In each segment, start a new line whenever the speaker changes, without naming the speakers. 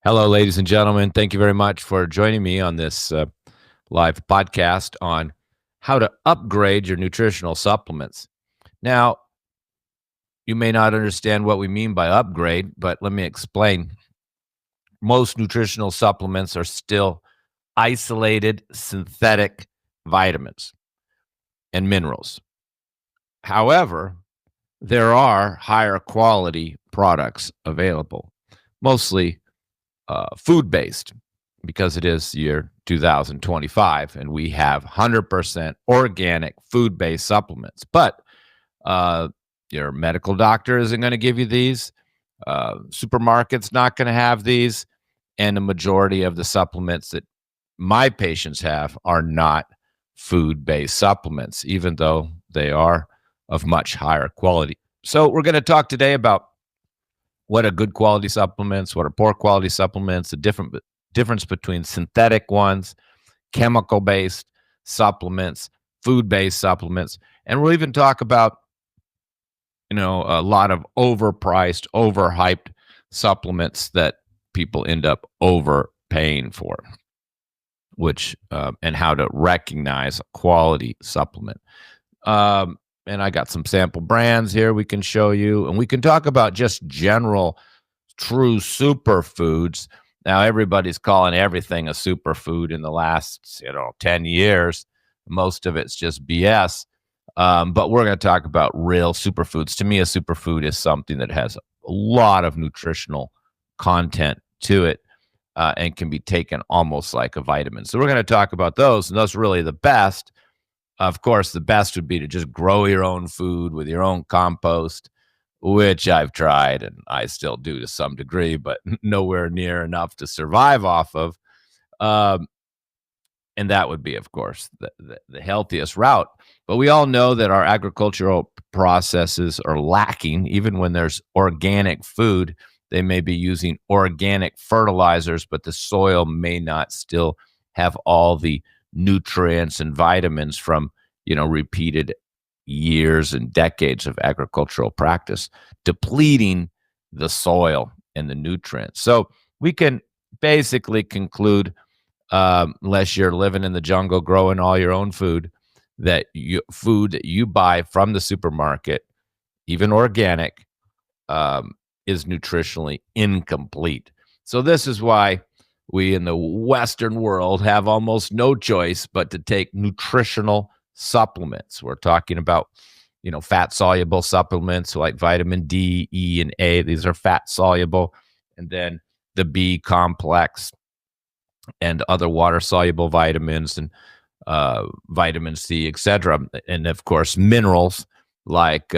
Hello, ladies and gentlemen. Thank you very much for joining me on this live podcast on how to upgrade your nutritional supplements. Now, you may not understand what we mean by upgrade, but let me explain. Most nutritional supplements are still isolated synthetic vitamins and minerals. However, there are higher quality products available, mostly food-based, because it is year 2025 and we have 100% organic food-based supplements. But your medical doctor isn't going to give you these. Supermarket's not going to have these. And the majority of the supplements that my patients have are not food-based supplements, even though they are of much higher quality. So we're going to talk today about what are good quality supplements, what are poor quality supplements, the difference between synthetic ones, chemical-based supplements, food-based supplements, and we'll even talk about, a lot of overpriced, overhyped supplements that people end up overpaying for, which and how to recognize a quality supplement. And I got some sample brands here we can show you. And we can talk about just general, true superfoods. Now, everybody's calling everything a superfood in the last, 10 years. Most of it's just BS. But we're going to talk about real superfoods. To me, a superfood is something that has a lot of nutritional content to it and can be taken almost like a vitamin. So we're going to talk about those, and those are really the best. Of course, the best would be to just grow your own food with your own compost, which I've tried and I still do to some degree, but nowhere near enough to survive off of. And that would be, of course, the healthiest route. But we all know that our agricultural processes are lacking. Even when there's organic food, they may be using organic fertilizers, but the soil may not still have all the nutrients and vitamins from repeated years and decades of agricultural practice, depleting the soil and the nutrients. So we can basically conclude, unless you're living in the jungle growing all your own food, that food that you buy from the supermarket, even organic, is nutritionally incomplete. So this is why we in the Western world have almost no choice but to take nutritional supplements. We're talking about, fat-soluble supplements like vitamin D, E, and A. These are fat-soluble. And then the B complex and other water-soluble vitamins and vitamin C, etc. And, of course, minerals like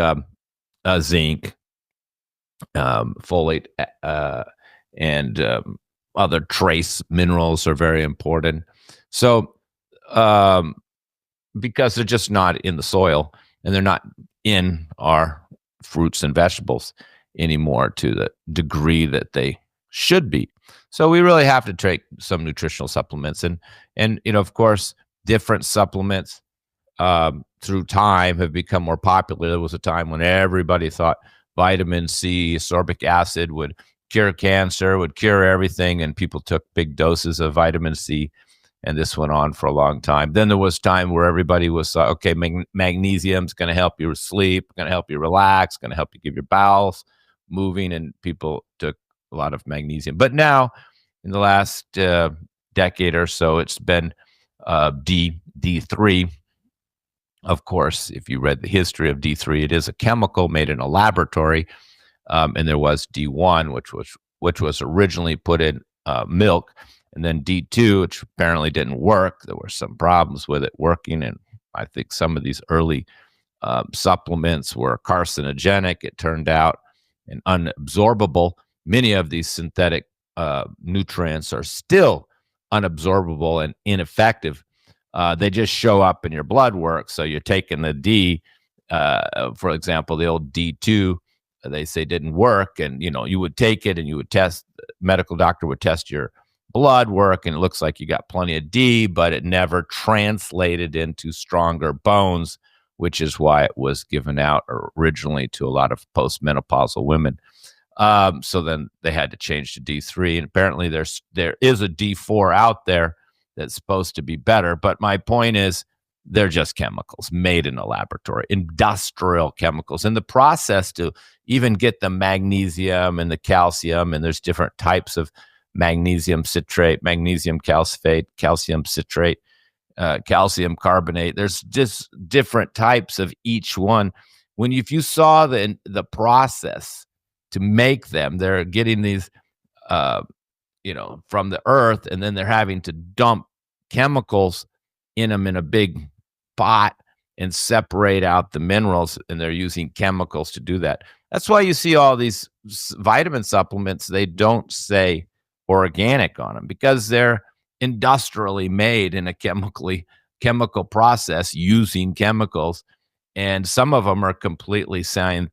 zinc, folate, and other trace minerals are very important. So, because they're just not in the soil and they're not in our fruits and vegetables anymore to the degree that they should be. So we really have to take some nutritional supplements and of course, different supplements through time have become more popular. There was a time when everybody thought vitamin C, ascorbic acid would cure cancer, would cure everything, and people took big doses of vitamin C, and this went on for a long time. Then there was time where everybody was, okay, magnesium is going to help you sleep, going to help you relax, going to help you keep your bowels moving, and people took a lot of magnesium. But now, in the last decade or so, it's been D3. Of course, if you read the history of D3, it is a chemical made in a laboratory. And there was D1, which was originally put in milk, and then D2, which apparently didn't work. There were some problems with it working, and I think some of these early supplements were carcinogenic, it turned out, and unabsorbable. Many of these synthetic nutrients are still unabsorbable and ineffective. They just show up in your blood work. So you're taking the D, for example, the old D2, they say didn't work, and you would take it and you would test. Medical doctor would test your blood work, and it looks like you got plenty of D, but it never translated into stronger bones, which is why it was given out originally to a lot of postmenopausal women. So then they had to change to D3, and apparently there is a D4 out there that's supposed to be better. But my point is, they're just chemicals made in a laboratory, industrial chemicals. And the process to even get the magnesium and the calcium, and there's different types of magnesium citrate, magnesium calcifate, calcium citrate, calcium carbonate. There's just different types of each one. If you saw the process to make them, they're getting these from the earth, and then they're having to dump chemicals in them in a big pot and separate out the minerals, and they're using chemicals to do that. That's why you see all these vitamin supplements, they don't say organic on them, because they're industrially made in a chemical process using chemicals, and some of them are completely synthetic,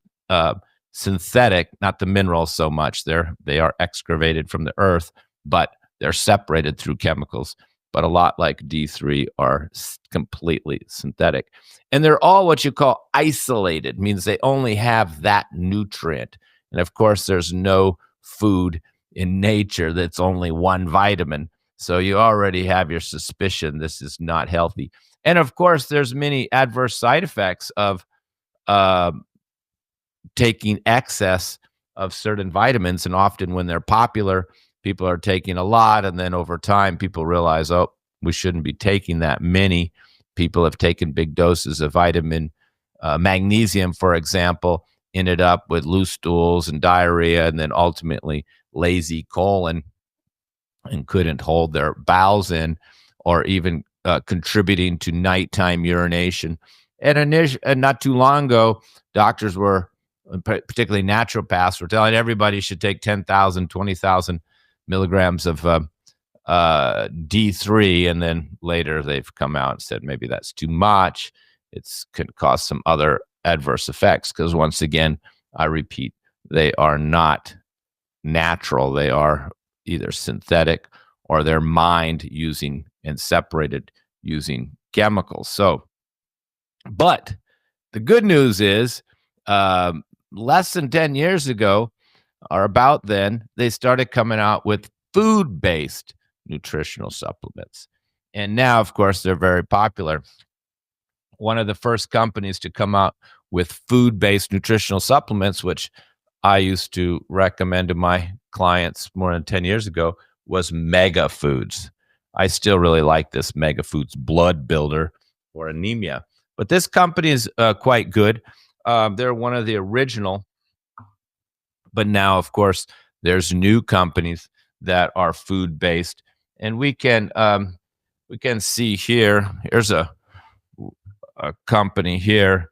not the minerals so much. They are excavated from the earth, but they're separated through chemicals. But a lot like D3 are completely synthetic. And they're all what you call isolated, means they only have that nutrient. And of course, there's no food in nature that's only one vitamin. So you already have your suspicion this is not healthy. And of course, there's many adverse side effects of uh, taking excess of certain vitamins. And often when they're popular, people are taking a lot, and then over time, people realize, oh, we shouldn't be taking that many. People have taken big doses of magnesium, for example, ended up with loose stools and diarrhea, and then ultimately lazy colon, and couldn't hold their bowels in, or even contributing to nighttime urination. And not too long ago, doctors were, particularly naturopaths, were telling everybody should take 10,000, 20,000 milligrams of D3, and then later they've come out and said maybe that's too much. It can cause some other adverse effects, because once again, I repeat, they are not natural. They are either synthetic, or they're mined using and separated using chemicals. So, but the good news is, less than 10 years ago, or about then, they started coming out with food-based nutritional supplements. And now, of course, they're very popular. One of the first companies to come out with food-based nutritional supplements, which I used to recommend to my clients more than 10 years ago, was Mega Foods. I still really like this Mega Foods blood builder for anemia. But this company is quite good. They're one of the original. But now, of course, there's new companies that are food-based. And we can see here, here's a company here.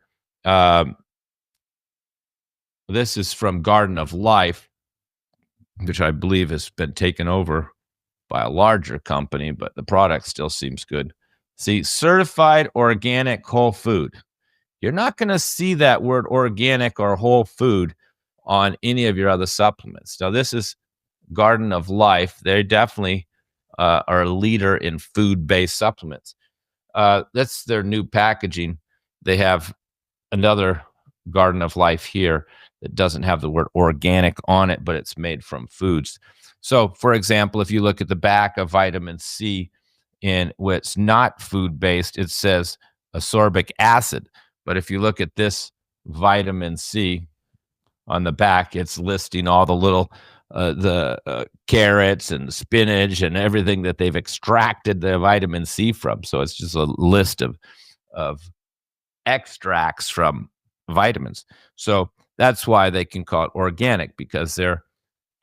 This is from Garden of Life, which I believe has been taken over by a larger company, but the product still seems good. See, certified organic whole food. You're not going to see that word organic or whole food on any of your other supplements. Now, this is Garden of Life. They definitely are a leader in food-based supplements. That's their new packaging. They have another Garden of Life here that doesn't have the word organic on it, but it's made from foods. So, for example, if you look at the back of vitamin C in what's not food-based, it says ascorbic acid. But if you look at this vitamin C on the back, it's listing all the little carrots and spinach and everything that they've extracted the vitamin C from. So it's just a list of extracts from vitamins. So that's why they can call it organic, because they're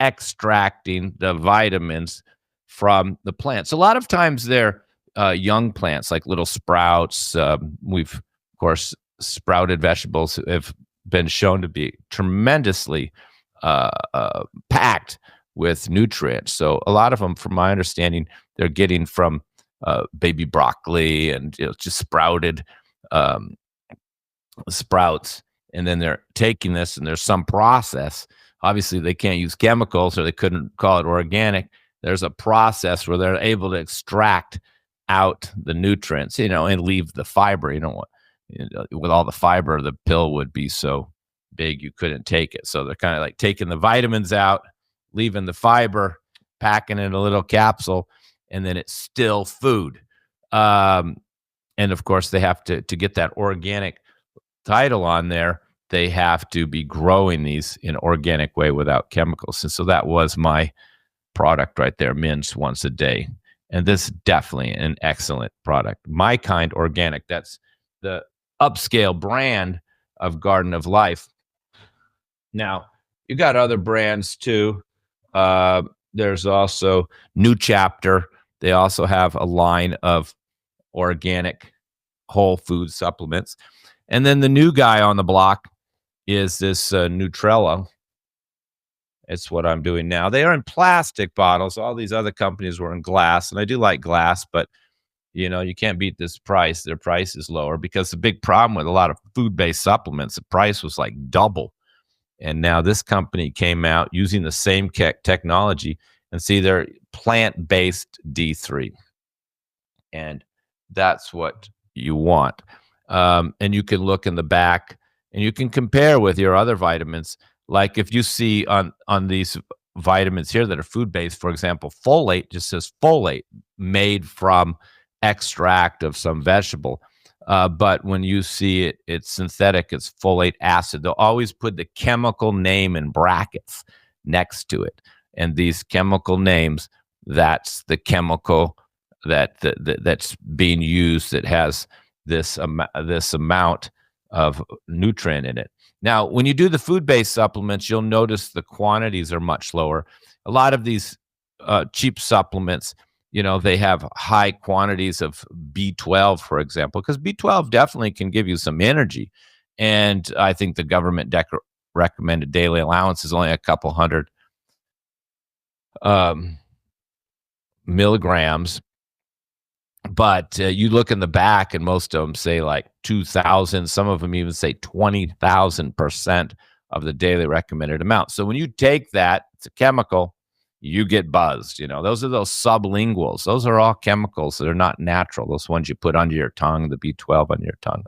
extracting the vitamins from the plants. A lot of times they're young plants, like little sprouts. We've, of course, sprouted vegetables have been shown to be tremendously packed with nutrients. So a lot of them, from my understanding, they're getting from baby broccoli and just sprouted sprouts. And then they're taking this, and there's some process. Obviously, they can't use chemicals, or they couldn't call it organic. There's a process where they're able to extract out the nutrients, and leave the fiber. With all the fiber, the pill would be so big you couldn't take it. So they're kind of like taking the vitamins out, leaving the fiber, packing it in a little capsule, and then it's still food. Um, and of course, they have to get that organic title on there. They have to be growing these in an organic way without chemicals. And so that was my product right there, mince once a day. And this is definitely an excellent product. My Kind Organic, that's the upscale brand of Garden of Life. Now, you got other brands too. There's also New Chapter. They also have a line of organic whole food supplements. And then the new guy on the block is this Nutrella. It's what I'm doing now. They are in plastic bottles. All these other companies were in glass, and I do like glass, but you can't beat this price. Their price is lower because the big problem with a lot of food-based supplements, the price was like double. And now this company came out using the same technology, and see, they're plant-based D3. And that's what you want. And you can look in the back and you can compare with your other vitamins. Like if you see on these vitamins here that are food-based, for example, folate just says folate made from extract of some vegetable. But when you see it's synthetic, it's folate acid. They'll always put the chemical name in brackets next to it. And these chemical names, that's the chemical that's being used that has this amount of nutrient in it. Now, when you do the food-based supplements, you'll notice the quantities are much lower. A lot of these cheap supplements, they have high quantities of B12, for example, because B12 definitely can give you some energy. And I think the government recommended daily allowance is only a couple hundred milligrams. But you look in the back, and most of them say like 2,000. Some of them even say 20,000% of the daily recommended amount. So when you take that, it's a chemical, you get buzzed. Those are those sublinguals. Those are all chemicals that are not natural. Those ones you put under your tongue, the B12 on your tongue.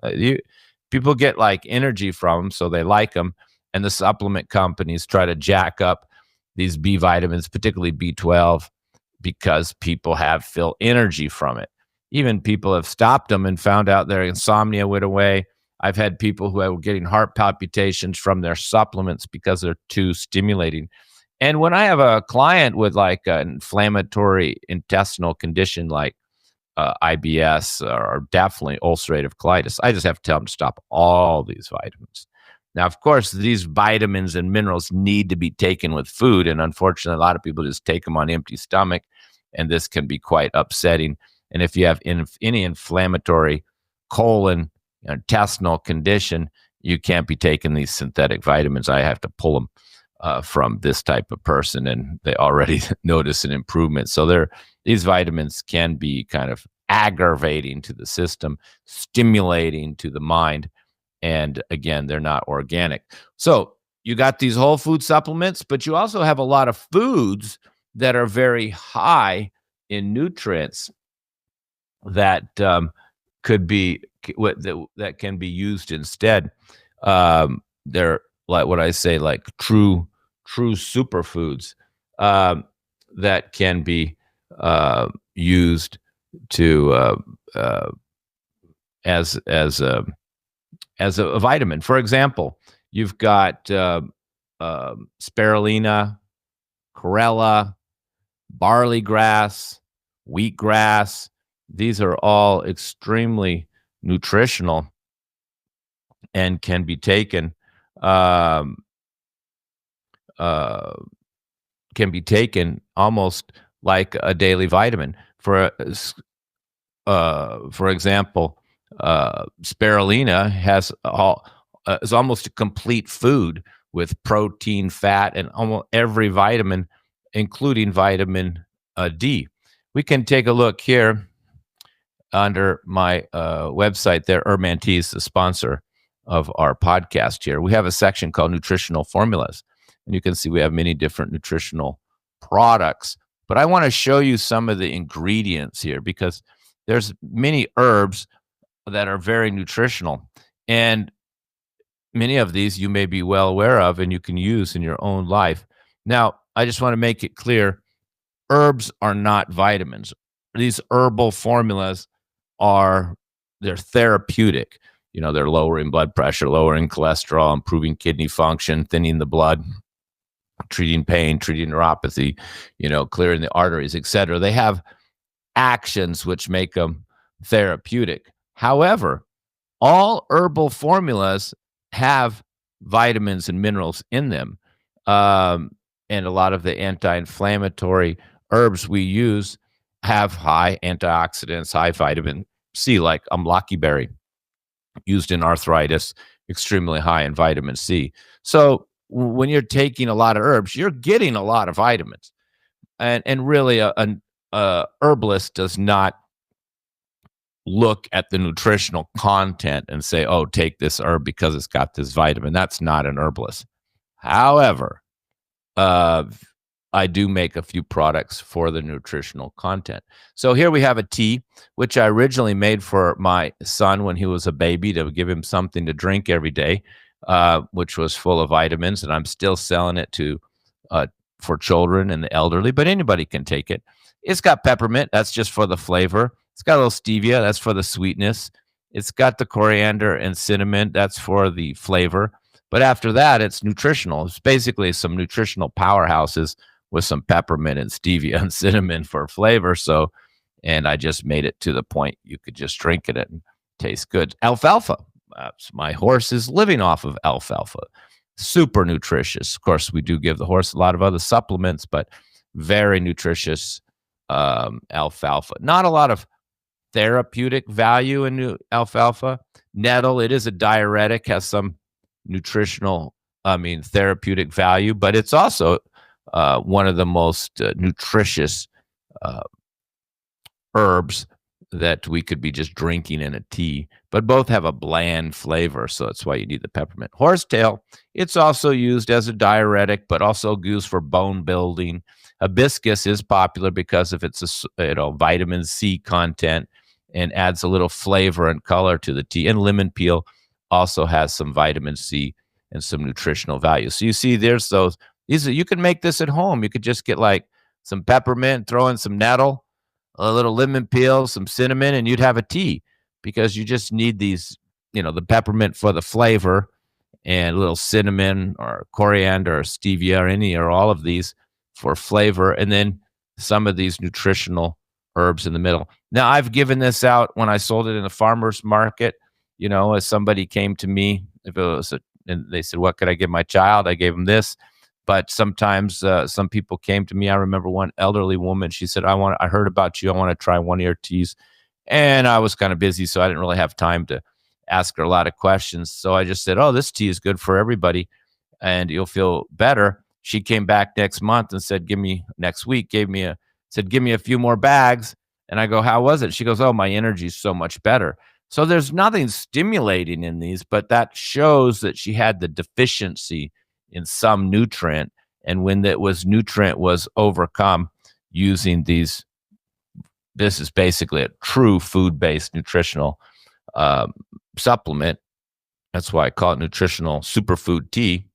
People get like energy from them, so they like them. And the supplement companies try to jack up these B vitamins, particularly B12, because people feel energy from it. Even people have stopped them and found out their insomnia went away. I've had people who were getting heart palpitations from their supplements because they're too stimulating. And when I have a client with like an inflammatory intestinal condition like IBS or definitely ulcerative colitis, I just have to tell them to stop all these vitamins. Now, of course, these vitamins and minerals need to be taken with food. And unfortunately, a lot of people just take them on empty stomach. And this can be quite upsetting. And if you have any inflammatory colon intestinal condition, you can't be taking these synthetic vitamins. I have to pull them from this type of person, and they already notice an improvement. So these vitamins can be kind of aggravating to the system, stimulating to the mind. And again, they're not organic. So you got these whole food supplements, but you also have a lot of foods that are very high in nutrients that could be that can be used instead. They're like what I say, like true superfoods that can be used to as a vitamin. For example, you've got spirulina, chlorella, barley grass, wheatgrass. These are all extremely nutritional and can be taken almost like a daily vitamin. For example, spirulina is almost a complete food with protein, fat, and almost every vitamin, including vitamin D. We can take a look here under my website there. Tea is the sponsor of our podcast here. We have a section called Nutritional Formulas, and you can see we have many different nutritional products. But I want to show you some of the ingredients here because there's many herbs that are very nutritional. And many of these you may be well aware of and you can use in your own life. Now, I just want to make it clear, herbs are not vitamins. These herbal formulas are they're therapeutic. They're lowering blood pressure, lowering cholesterol, improving kidney function, thinning the blood, treating pain, treating neuropathy, clearing the arteries, etc. They have actions which make them therapeutic. However, all herbal formulas have vitamins and minerals in them. Um, and a lot of the anti-inflammatory herbs we use have high antioxidants, high vitamin C, like amlaki berry, used in arthritis, extremely high in vitamin C. So when you're taking a lot of herbs, you're getting a lot of vitamins. And really, a herbalist does not look at the nutritional content and say, oh, take this herb because it's got this vitamin. That's not an herbalist. However, uh, I do make a few products for the nutritional content. So here we have a tea, which I originally made for my son when he was a baby to give him something to drink every day, which was full of vitamins. And I'm still selling it to for children and the elderly, but anybody can take it. It's got peppermint. That's just for the flavor. It's got a little stevia. That's for the sweetness. It's got the coriander and cinnamon. That's for the flavor. But after that, it's nutritional. It's basically some nutritional powerhouses with some peppermint and stevia and cinnamon for flavor. So, and I just made it to the point you could just drink it and taste good. Alfalfa. My horse is living off of alfalfa. Super nutritious. Of course, we do give the horse a lot of other supplements, but very nutritious alfalfa. Not a lot of therapeutic value in alfalfa. Nettle, it is a diuretic, has some therapeutic value, but it's also one of the most nutritious herbs that we could be just drinking in a tea, but both have a bland flavor, so that's why you need the peppermint. Horsetail, it's also used as a diuretic, but also used for bone building. Hibiscus is popular because of its vitamin C content and adds a little flavor and color to the tea. And lemon peel also has some vitamin C and some nutritional value. So you see, there's those. You can make this at home. You could just get like some peppermint, throw in some nettle, a little lemon peel, some cinnamon, and you'd have a tea, because you just need these, the peppermint for the flavor and a little cinnamon or coriander or stevia or any or all of these for flavor, and then some of these nutritional herbs in the middle. Now, I've given this out when I sold it in the farmer's market, as somebody came to me, and they said, what could I give my child? I gave him this. But sometimes some people came to me. I remember one elderly woman. She said, I heard about you. I want to try one of your teas. And I was kind of busy, so I didn't really have time to ask her a lot of questions. So I just said, oh, this tea is good for everybody, and you'll feel better. She came back next month and said, give me a few more bags. And I go, how was it? She goes, oh, my energy is so much better. So there's nothing stimulating in these, but that shows that she had the deficiency in some nutrient. And when nutrient was overcome using these, this is basically a true food-based nutritional supplement. That's why I call it nutritional superfood tea.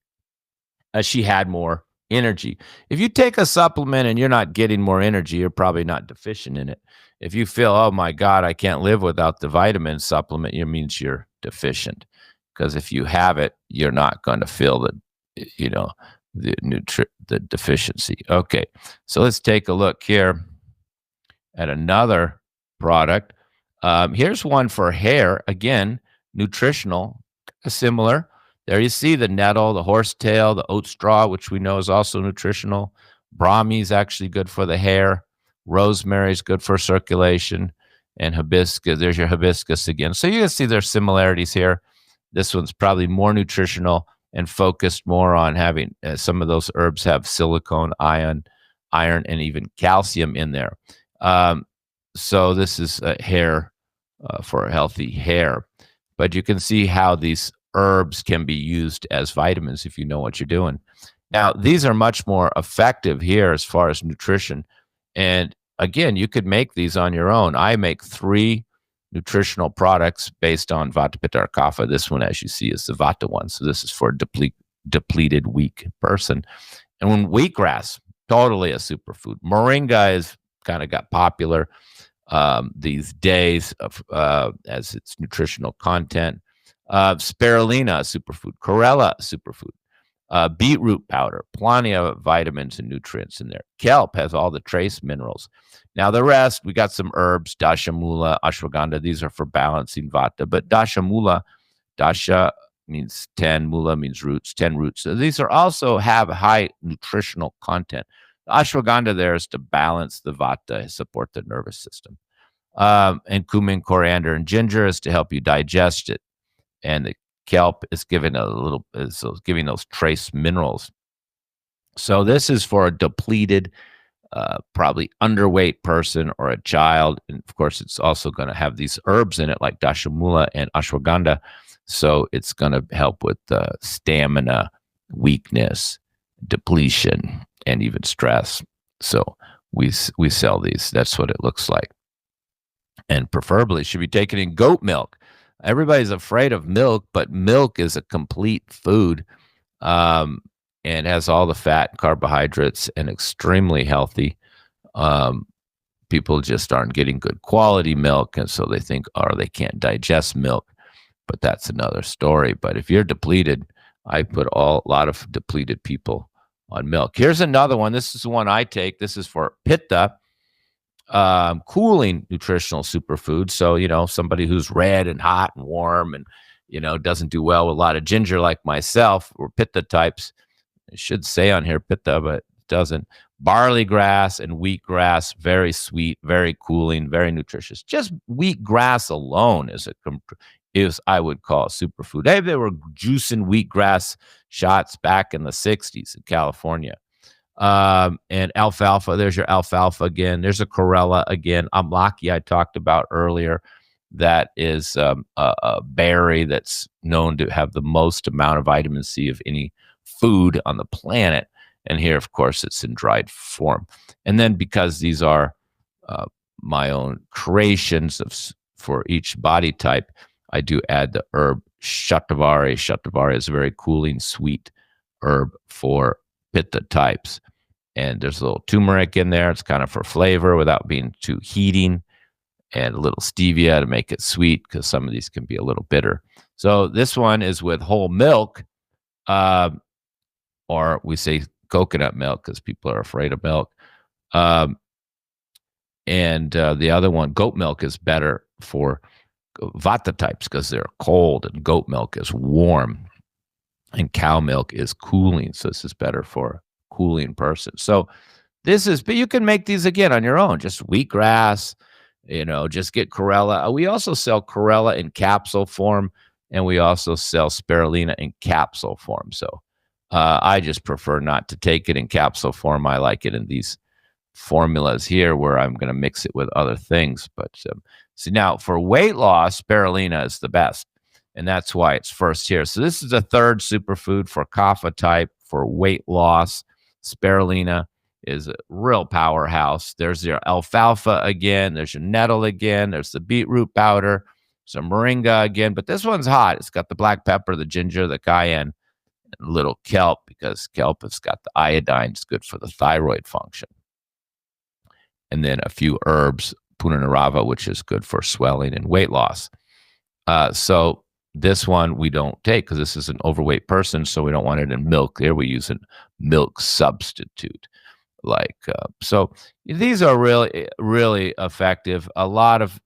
She had more energy. If you take a supplement and you're not getting more energy, you're probably not deficient in it. If you feel, oh my God, I can't live without the vitamin supplement, it means you're deficient. Because if you have it, you're not going to feel the deficiency. Okay, so let's take a look here at another product. Here's one for hair. Again, nutritional, similar. There you see the nettle, the horsetail, the oat straw, which we know is also nutritional. Brahmi is actually good for the hair. Rosemary is good for circulation. And hibiscus, there's your hibiscus again. So you can see there's similarities here. This one's probably more nutritional and focused more on having some of those herbs have silicone, iron, and even calcium in there. So this is hair for healthy hair. But you can see how these herbs can be used as vitamins if you know what you're doing. Now, these are much more effective here as far as nutrition. And again, you could make these on your own. I make 3 nutritional products based on Vata, Pitta, or Kapha. This one, as you see, is the Vata one. So this is for a depleted, weak person. And when wheatgrass, totally a superfood. Moringa is kind of got popular these days as its nutritional content. Spirulina, superfood. Chlorella, superfood. Beetroot powder, plenty of vitamins and nutrients in there. Kelp has all the trace minerals. Now the rest, we got some herbs, dashamula, ashwagandha. These are for balancing vata. But dashamula, dasha means 10, mula means roots, 10 roots. So these are also have high nutritional content. The ashwagandha there is to balance the vata, support the nervous system. And cumin, coriander, and ginger is to help you digest it. And the kelp is giving giving those trace minerals. So this is for a depleted, probably underweight person or a child. And of course, it's also going to have these herbs in it like dashamula and ashwagandha. So it's going to help with stamina, weakness, depletion, and even stress. So we sell these. That's what it looks like. And preferably should be taken in goat milk. Everybody's afraid of milk, but milk is a complete food and has all the fat and carbohydrates and extremely healthy. People just aren't getting good quality milk, and so they think, they can't digest milk. But that's another story. But if you're depleted, I put a lot of depleted people on milk. Here's another one. This is the one I take. This is for Pitta. Cooling nutritional superfood. So, somebody who's red and hot and warm and, doesn't do well with a lot of ginger like myself, or Pitta types. It should say on here Pitta, but it doesn't. Barley grass and wheatgrass, very sweet, very cooling, very nutritious. Just wheatgrass alone is I would call a superfood. Hey, they were juicing wheatgrass shots back in the 60s in California. And alfalfa, there's your alfalfa again. There's a chlorella again. Amlaki I talked about earlier. That is a berry that's known to have the most amount of vitamin C of any food on the planet. And here, of course, it's in dried form. And then because these are my own creations for each body type, I do add the herb shatavari. Shatavari is a very cooling, sweet herb for Pitta types. And there's a little turmeric in there. It's kind of for flavor without being too heating, and a little stevia to make it sweet because some of these can be a little bitter. So this one is with whole milk, or we say coconut milk because people are afraid of milk. And the other one, goat milk, is better for vata types because they're cold, and goat milk is warm, and cow milk is cooling. So this is better for a cooling person. So but you can make these again on your own, just wheatgrass, just get chlorella. We also sell chlorella in capsule form, and we also sell spirulina in capsule form. So I just prefer not to take it in capsule form. I like it in these formulas here where I'm going to mix it with other things. But see, now for weight loss, spirulina is the best, and that's why it's first here. So this is a third superfood for kapha type for weight loss. Spirulina is a real powerhouse. There's your alfalfa again. There's your nettle again. There's the beetroot powder, some moringa again. But this one's hot. It's got the black pepper, the ginger, the cayenne, and a little kelp, because kelp has got the iodine. It's good for the thyroid function. And then a few herbs, punarnarava, which is good for swelling and weight loss. So this one we don't take because this is an overweight person, so we don't want it in milk. There we use a milk substitute. So these are really, really effective. A lot of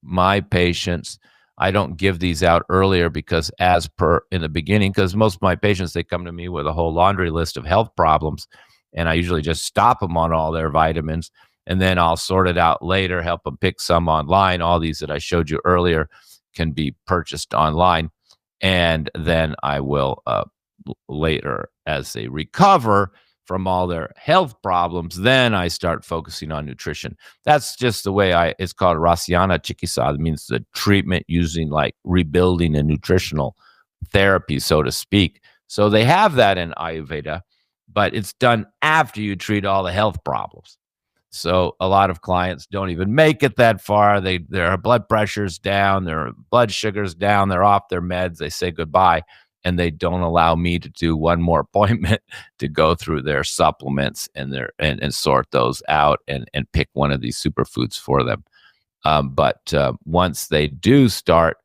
my patients, I don't give these out earlier because in the beginning, because most of my patients, they come to me with a whole laundry list of health problems, and I usually just stop them on all their vitamins, and then I'll sort it out later, help them pick some online. All these that I showed you earlier can be purchased online, and then I will later, as they recover from all their health problems, then I start focusing on nutrition. That's just the way it's called Rasyana Chikitsa. It means the treatment using like rebuilding a nutritional therapy, so to speak. So they have that in Ayurveda, but it's done after you treat all the health problems. So a lot of clients don't even make it that far. Their blood pressure's down, their blood sugar's down, they're off their meds, they say goodbye, and they don't allow me to do one more appointment to go through their supplements and sort those out and pick one of these superfoods for them. But once they do start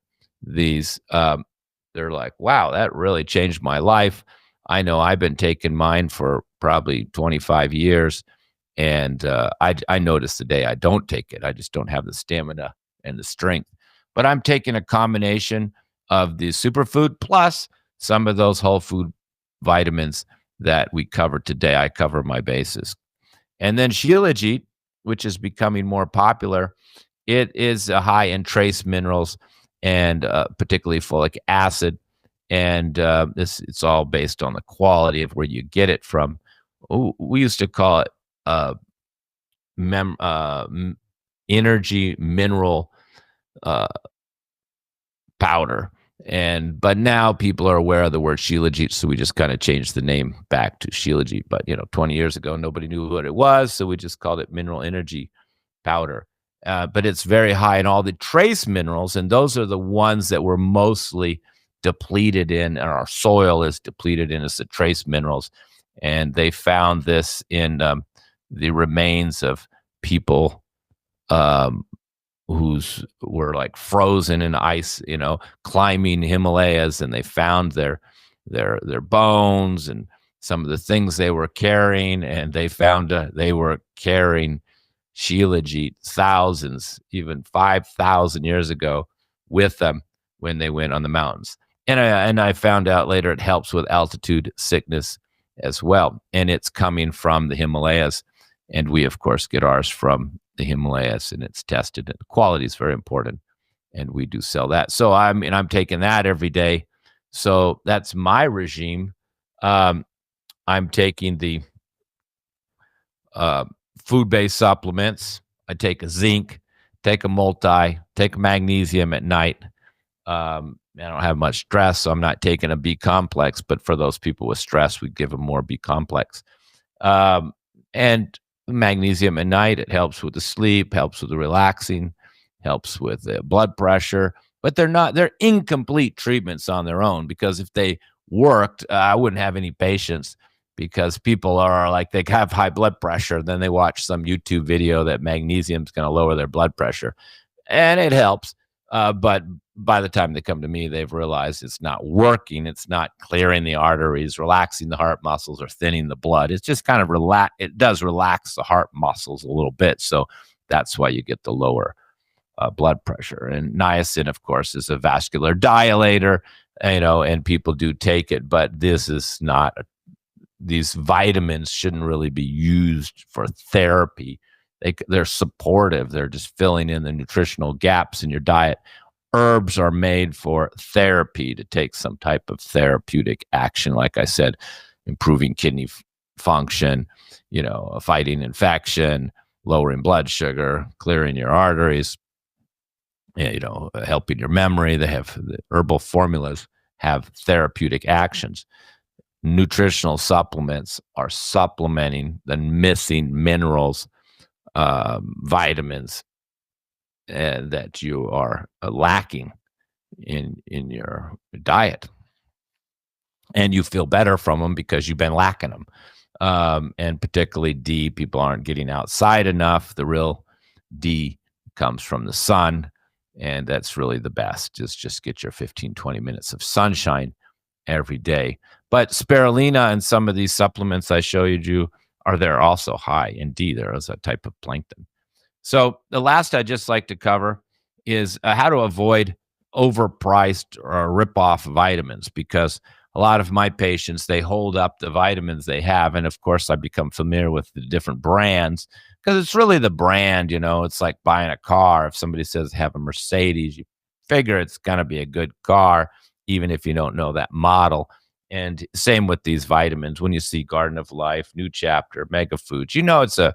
these, they're like, wow, that really changed my life. I know I've been taking mine for probably 25 years. And I notice the day I don't take it, I just don't have the stamina and the strength. But I'm taking a combination of the superfood plus some of those whole food vitamins that we covered today. I cover my bases. And then Shilajit, which is becoming more popular, it is high in trace minerals and particularly folic acid. And it's all based on the quality of where you get it from. Oh, we used to call it uh, energy mineral uh, powder. But now people are aware of the word Shilajit, so we just kind of changed the name back to Shilajit. But 20 years ago, nobody knew what it was, so we just called it mineral energy powder. But it's very high in all the trace minerals, and those are the ones that we're mostly depleted in, and our soil is depleted in, is the trace minerals. And they found this in the remains of people who's were like frozen in ice, climbing Himalayas, and they found their bones and some of the things they were carrying, and they found they were carrying Shilajit thousands, even 5,000 years ago, with them when they went on the mountains. And I found out later it helps with altitude sickness as well, and it's coming from the Himalayas. And we, of course, get ours from the Himalayas, and it's tested. And the quality is very important, and we do sell that. So I'm taking that every day. So that's my regime. I'm taking the food-based supplements. I take a zinc, take a multi, take a magnesium at night. I don't have much stress, so I'm not taking a B complex. But for those people with stress, we give them more B complex. And magnesium at night, it helps with the sleep, helps with the relaxing, helps with the blood pressure. But they're incomplete treatments on their own, because if they worked, I wouldn't have any patients, because people are like, they have high blood pressure, then they watch some YouTube video that magnesium is going to lower their blood pressure, and it helps. But by the time they come to me, they've realized it's not working. It's not clearing the arteries, relaxing the heart muscles, or thinning the blood. It's just kind of it does relax the heart muscles a little bit. So that's why you get the lower blood pressure. And niacin, of course, is a vascular dilator, and people do take it, but this is not these vitamins shouldn't really be used for therapy. They're supportive. They're just filling in the nutritional gaps in your diet. Herbs are made for therapy, to take some type of therapeutic action. Like I said, improving kidney function, fighting infection, lowering blood sugar, clearing your arteries, helping your memory. They have the herbal formulas have therapeutic actions. Nutritional supplements are supplementing the missing minerals, vitamins that you are lacking in your diet, and you feel better from them because you've been lacking them. And particularly D, people aren't getting outside enough. The real D comes from the sun, and that's really the best. Just get your 15-20 minutes of sunshine every day. But spirulina and some of these supplements I showed you they're also high in D. There is a type of plankton. So the last I'd just like to cover is how to avoid overpriced or rip-off vitamins, because a lot of my patients, they hold up the vitamins they have. And of course, I become familiar with the different brands, because it's really the brand. It's like buying a car. If somebody says have a Mercedes, you figure it's going to be a good car, even if you don't know that model. And same with these vitamins. When you see Garden of Life, New Chapter, Mega Foods, it's a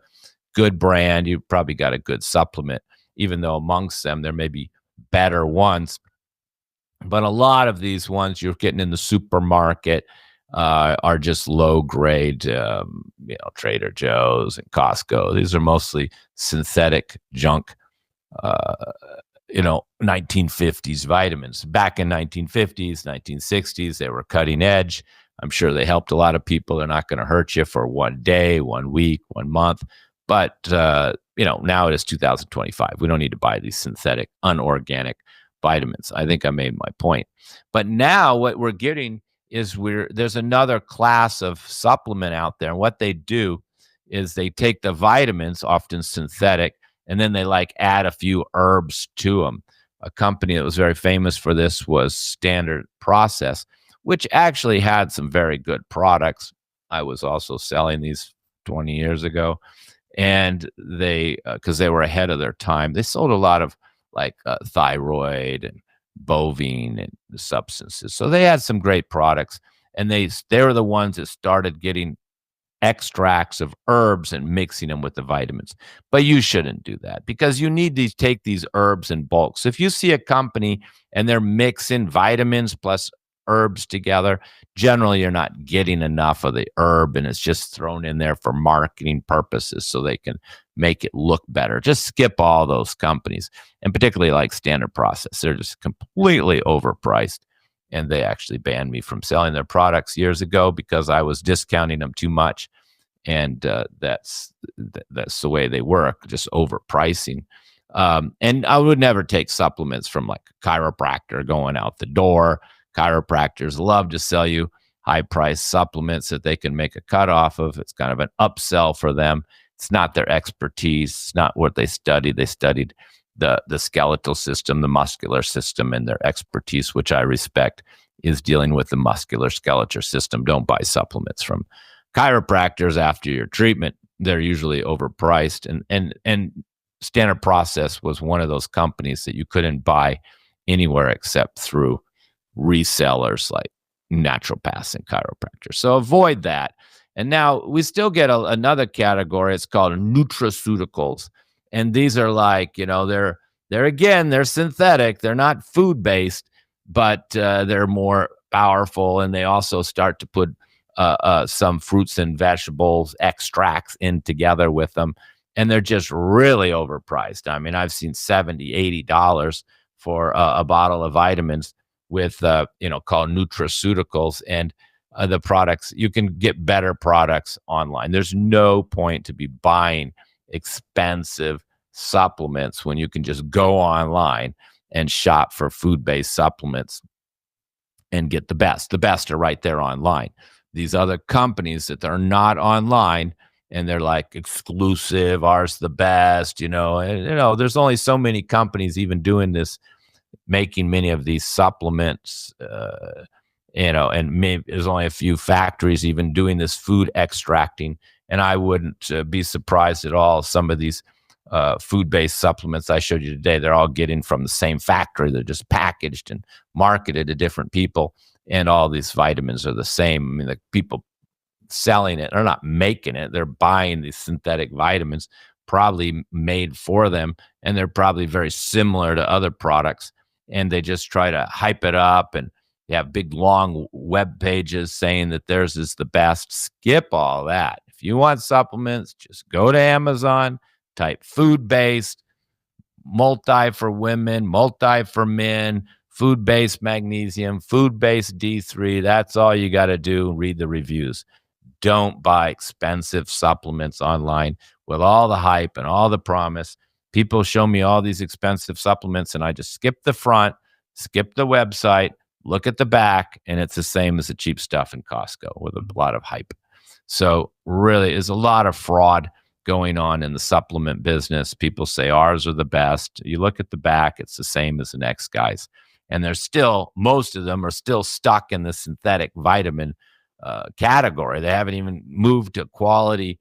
good brand. You probably got a good supplement, even though amongst them there may be better ones. But a lot of these ones you're getting in the supermarket, are just low grade, Trader Joe's and Costco. These are mostly synthetic junk, uh, 1950s vitamins. Back in 1950s, 1960s, they were cutting edge. I'm sure they helped a lot of people. They're not going to hurt you for one day, 1 week, 1 month. But, now it is 2025. We don't need to buy these synthetic, unorganic vitamins. I think I made my point. But now what we're getting is there's another class of supplement out there. And what they do is they take the vitamins, often synthetic, and then they add a few herbs to them. A company that was very famous for this was Standard Process, which actually had some very good products. I was also selling these 20 years ago, and they because they were ahead of their time. They sold a lot of thyroid and bovine and substances, so they had some great products, and they were the ones that started getting extracts of herbs and mixing them with the vitamins. But you shouldn't do that, because you need to take these herbs in bulk. So if you see a company and they're mixing vitamins plus herbs together, generally you're not getting enough of the herb, and it's just thrown in there for marketing purposes so they can make it look better. Just skip all those companies, and particularly like Standard Process. They're just completely overpriced. And they actually banned me from selling their products years ago because I was discounting them too much. And that's the way they work, just overpricing. And I would never take supplements from a chiropractor going out the door. Chiropractors love to sell you high-priced supplements that they can make a cut off of. It's kind of an upsell for them. It's not their expertise. It's not what they studied. They studied the skeletal system, the muscular system, and their expertise, which I respect, is dealing with the muscular skeletal system. Don't buy supplements from chiropractors after your treatment. They're usually overpriced, and Standard Process was one of those companies that you couldn't buy anywhere except through resellers like naturopaths and chiropractors. So avoid that. And now we still get another category. It's called nutraceuticals. And these are they're synthetic. They're not food based, but they're more powerful. And they also start to put some fruits and vegetables extracts in together with them. And they're just really overpriced. I mean, I've seen $70, $80 for a bottle of vitamins with, called nutraceuticals. And the products, you can get better products online. There's no point to be buying expensive supplements when you can just go online and shop for food-based supplements and get the best. The best are right there online. These other companies that are not online, and they're exclusive, ours the best, there's only so many companies even doing this, making many of these supplements, and maybe there's only a few factories even doing this food extracting. And I wouldn't be surprised at all. Some of these food-based supplements I showed you today, they're all getting from the same factory. They're just packaged and marketed to different people. And all these vitamins are the same. I mean, the people selling it are not making it. They're buying these synthetic vitamins, probably made for them. And they're probably very similar to other products. And they just try to hype it up, and you have big, long web pages saying that theirs is the best. Skip all that. If you want supplements, just go to Amazon, type food-based, multi for women, multi for men, food-based magnesium, food-based D3. That's all you got to do. Read the reviews. Don't buy expensive supplements online with all the hype and all the promise. People show me all these expensive supplements, and I just skip the front, skip the website, look at the back, and it's the same as the cheap stuff in Costco with a lot of hype. So really, there's a lot of fraud going on in the supplement business. People say ours are the best. You look at the back, it's the same as the next guy's. And most of them are still stuck in the synthetic vitamin category. They haven't even moved to quality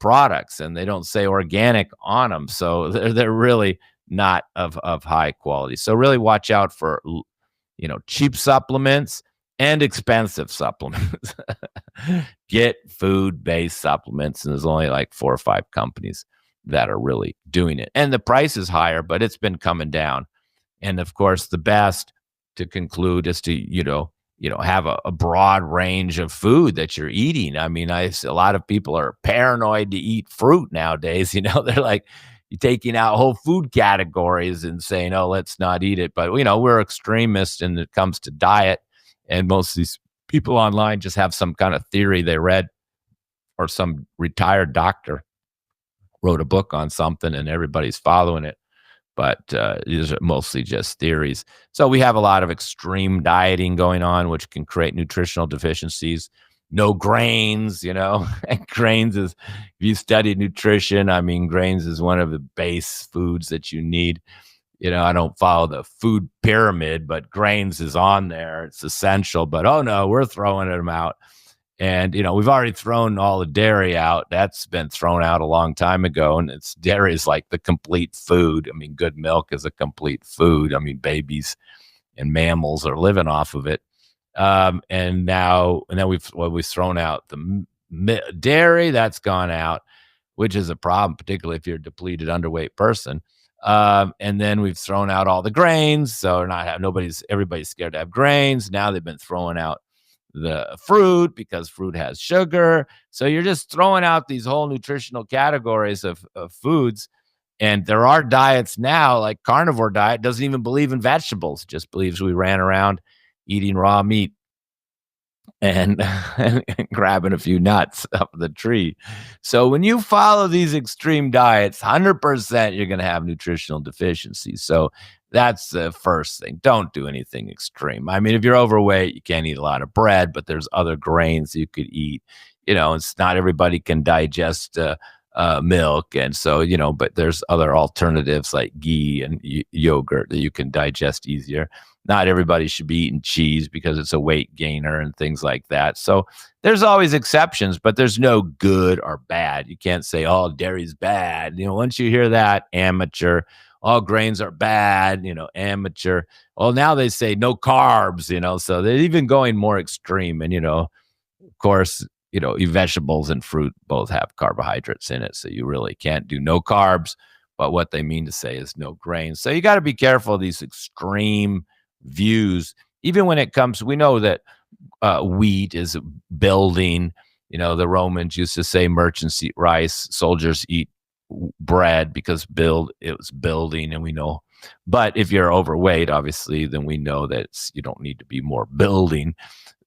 products, and they don't say organic on them. So they're really not of high quality. So really watch out for cheap supplements and expensive supplements. Get food-based supplements, and there's only 4 or 5 companies that are really doing it. And the price is higher, but it's been coming down. And of course, the best to conclude is to, have a broad range of food that you're eating. I mean, a lot of people are paranoid to eat fruit nowadays. They're like you're taking out whole food categories and saying, "Oh, let's not eat it." But we're extremists when it comes to diet, and most of these people online just have some kind of theory they read, or some retired doctor wrote a book on something, and everybody's following it. But these are mostly just theories. So we have a lot of extreme dieting going on, which can create nutritional deficiencies. No grains, and grains is, if you study nutrition, I mean, grains is one of the base foods that you need. I don't follow the food pyramid, but grains is on there. It's essential, but oh no, we're throwing them out. And, we've already thrown all the dairy out. That's been thrown out a long time ago. And dairy is like the complete food. I mean, good milk is a complete food. I mean, babies and mammals are living off of it. And then we've thrown out the dairy. That's gone out, which is a problem, particularly if you're a depleted, underweight person. And then we've thrown out all the grains. So everybody's scared to have grains. Now they've been throwing out the fruit because fruit has sugar. So you're just throwing out these whole nutritional categories of foods. And there are diets now, like carnivore diet doesn't even believe in vegetables, just believes we ran around eating raw meat and, and grabbing a few nuts up the tree. So when you follow these extreme diets, 100% you're going to have nutritional deficiencies. So that's the first thing. Don't do anything extreme. I mean, if you're overweight, you can't eat a lot of bread, but there's other grains you could eat. It's not everybody can digest milk. And so, but there's other alternatives like ghee and yogurt that you can digest easier. Not everybody should be eating cheese because it's a weight gainer and things like that. So there's always exceptions, but there's no good or bad. You can't say, oh, dairy's bad. Once you hear that, amateur, all grains are bad, amateur. Well, now they say no carbs, so they're even going more extreme. And, of course, vegetables and fruit both have carbohydrates in it. So you really can't do no carbs, but what they mean to say is no grains. So you got to be careful of these extreme views. Even when it comes, we know that wheat is building. The Romans used to say merchants eat rice, soldiers eat bread because it was building, and we know. But if you're overweight, obviously, then we know that you don't need to be more building.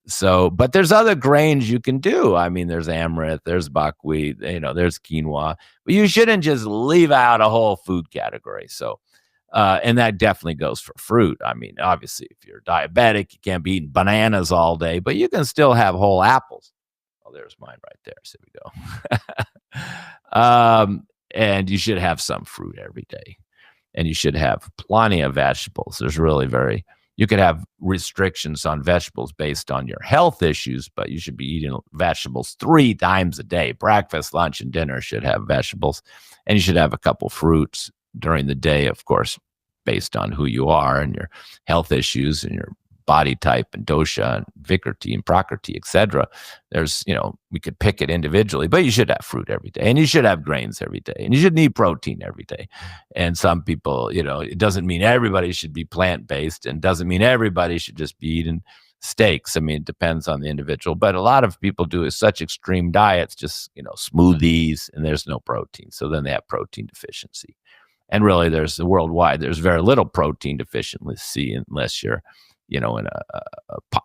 So, but there's other grains you can do. I mean, there's amaranth, there's buckwheat, there's quinoa. But you shouldn't just leave out a whole food category. So, and that definitely goes for fruit. I mean, obviously, if you're diabetic, you can't be eating bananas all day, but you can still have whole apples. Oh, there's mine right there. So we go. And you should have some fruit every day. And you should have plenty of vegetables. You could have restrictions on vegetables based on your health issues, but you should be eating vegetables 3 times a day. Breakfast, lunch, and dinner should have vegetables. And you should have a couple fruits during the day, of course, based on who you are and your health issues and your body type and dosha and vikriti and prakriti, etc. There's, we could pick it individually, but you should have fruit every day, and you should have grains every day, and you should need protein every day. And some people, it doesn't mean everybody should be plant-based, and doesn't mean everybody should just be eating steaks. I mean, it depends on the individual, but a lot of people do such extreme diets, just, smoothies, and there's no protein. So then they have protein deficiency. And really, there's very little protein deficiency unless you're, in a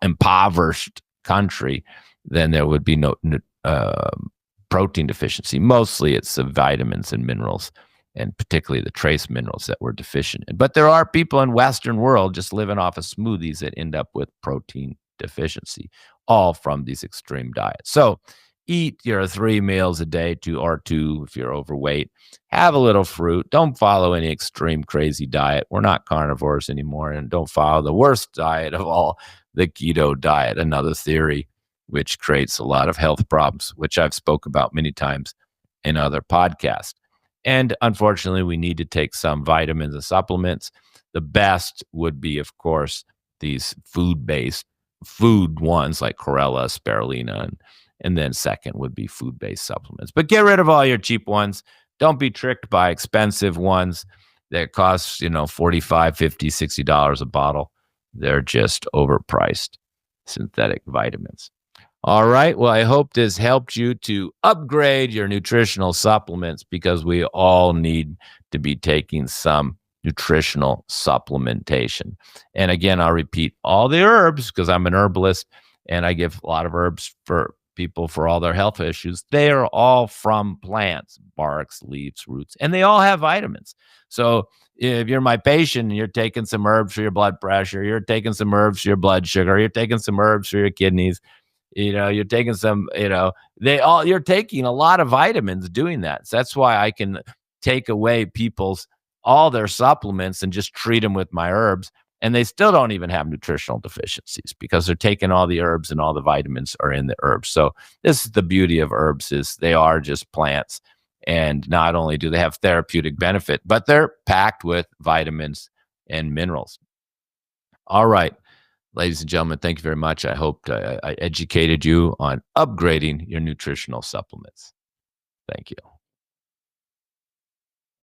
impoverished country, then there would be no protein deficiency. Mostly it's the vitamins and minerals, and particularly the trace minerals that we're deficient in. But there are people in Western world just living off of smoothies that end up with protein deficiency, all from these extreme diets. So eat your 3 meals a day, 2 if you're overweight. Have a little fruit. Don't follow any extreme crazy diet. We're not carnivores anymore. And don't follow the worst diet of all, the keto diet, another theory which creates a lot of health problems, which I've spoke about many times in other podcasts. And unfortunately, we need to take some vitamins and supplements. The best would be, of course, these food-based food ones like chlorella, spirulina, and then second would be food-based supplements. But get rid of all your cheap ones. Don't be tricked by expensive ones that cost, $45, $50, $60 a bottle. They're just overpriced. synthetic vitamins. All right. Well, I hope this helped you to upgrade your nutritional supplements because we all need to be taking some nutritional supplementation. And again, I'll repeat all the herbs because I'm an herbalist and I give a lot of herbs for people for all their health issues. They are all from plants, barks, leaves, roots, and they all have vitamins. So if you're my patient and you're taking some herbs for your blood pressure, you're taking some herbs for your blood sugar, you're taking some herbs for your kidneys, you're taking some, you're taking a lot of vitamins doing that. So that's why I can take away all their supplements and just treat them with my herbs. And they still don't even have nutritional deficiencies because they're taking all the herbs and all the vitamins are in the herbs. So this is the beauty of herbs is they are just plants. And not only do they have therapeutic benefit, but they're packed with vitamins and minerals. All right. Ladies and gentlemen, thank you very much. I hope I educated you on upgrading your nutritional supplements. Thank you.